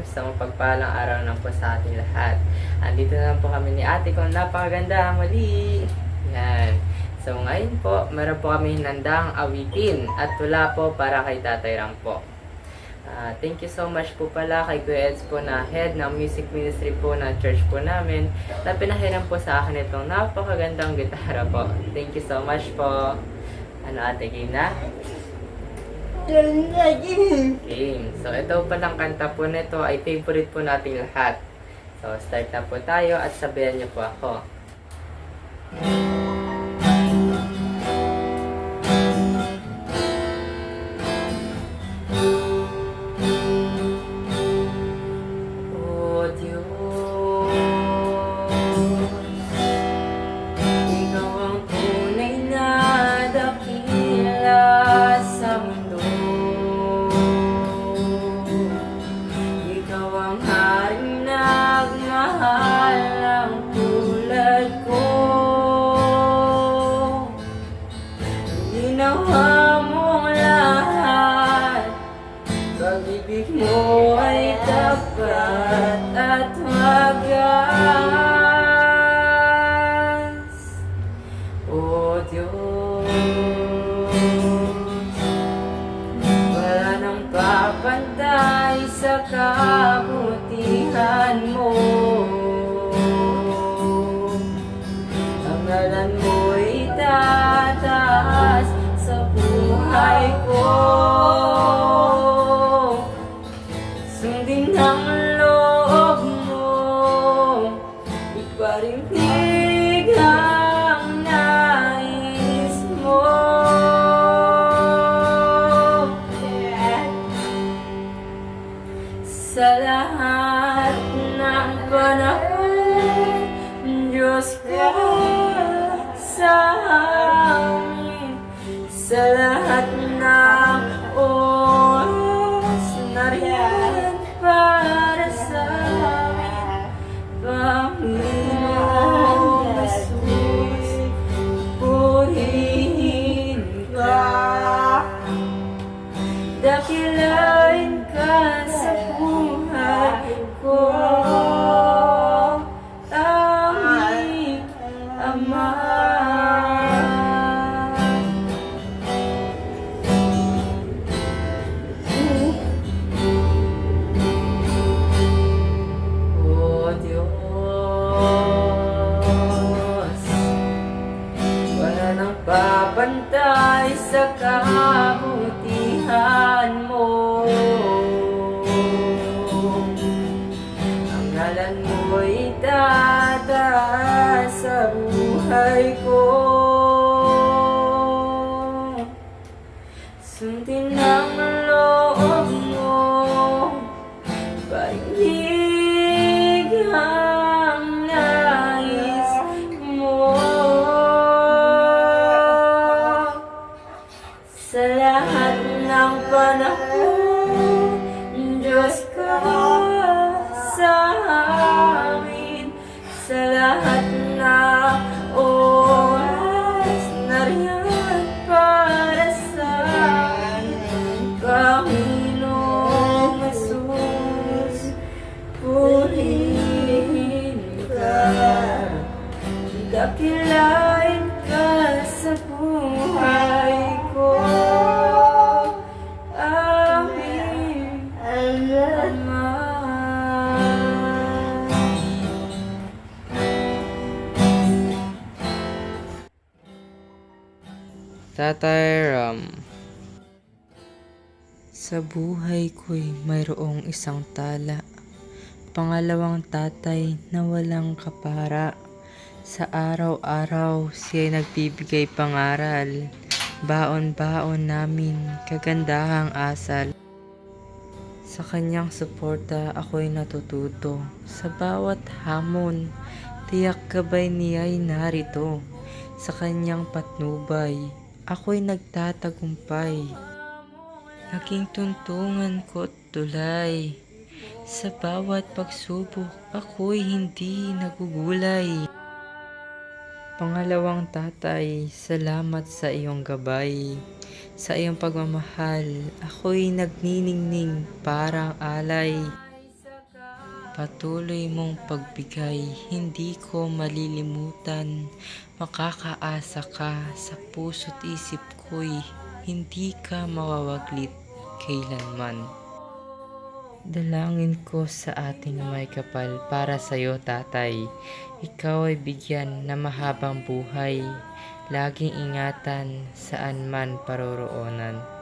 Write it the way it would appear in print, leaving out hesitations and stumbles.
sa mapagpalang araw na po sa ating lahat. Andito na po kami ni ate kong napakaganda muli. Yan. So ngayon po, meron po kami hinandang awitin at tula po para kay Tatay Ram po. Thank you so much po pala kay Kuya Eds po na head ng music ministry po ng church po namin na pinahiram po sa akin itong napakagandang gitara po. Thank you so much po. Ano ate, game na? Game. So ito palang kanta po nito ay favorite po nating lahat. So start na po tayo at sabihan niyo po ako. Ginawa mong lahat, pag-ibig mo ay tapat at wagas. O Diyos, wala nang papantay sa kabutihan mo. Ang ngalan mo'y tataas sa buhay ko. Sundin ang loob mo, iparinig ang nais mo. Sa lahat ng panahon, Diyos ka sa amin. Sa lahat ng oras, nariyan para sa amin. Panginoong Jesus, purihin ka. Dakilain ka sa buhay ko, aming Ama. O Diyos, wala nang papantay sa kabutihan mo. Ang ngalan mo'y tataas sa buhay ko. Sundin ang loob mo, parinig ang nais mo. Sa lahat ng panahon, Diyos ka sa amin. Sa lahat ng oras, nariyan para sa amin. Panginoong Jesus, purihin ka. Dakilain ka sa buhay ko, aming Ama. Tatay Ram. Sa buhay ko'y mayroong isang tala, pangalawang tatay na walang kapara. Sa araw-araw siya'y nagbibigay pangaral, baon-baon namin kagandahang asal. Sa kanyang suporta ako'y natututo, sa bawat hamon, tiyak gabay niya'y narito. Sa kanyang patnubay, ako'y nagtatagumpay. Naging tuntungan ko't tulay. Sa bawat pagsubok, ako'y hindi nagugulay. Pangalawang tatay, salamat sa iyong gabay. Sa iyong pagmamahal, ako'y nagniningning parang alay. Patuloy mong pagbigay, hindi ko malilimutan. Makakaasa ka sa puso't isip ko'y hindi ka mawawaglit kailanman. Dalangin ko sa ating may kapal para sa'yo, tatay. Ikaw ay bigyan na mahabang buhay. Laging ingatan saan man paroroonan.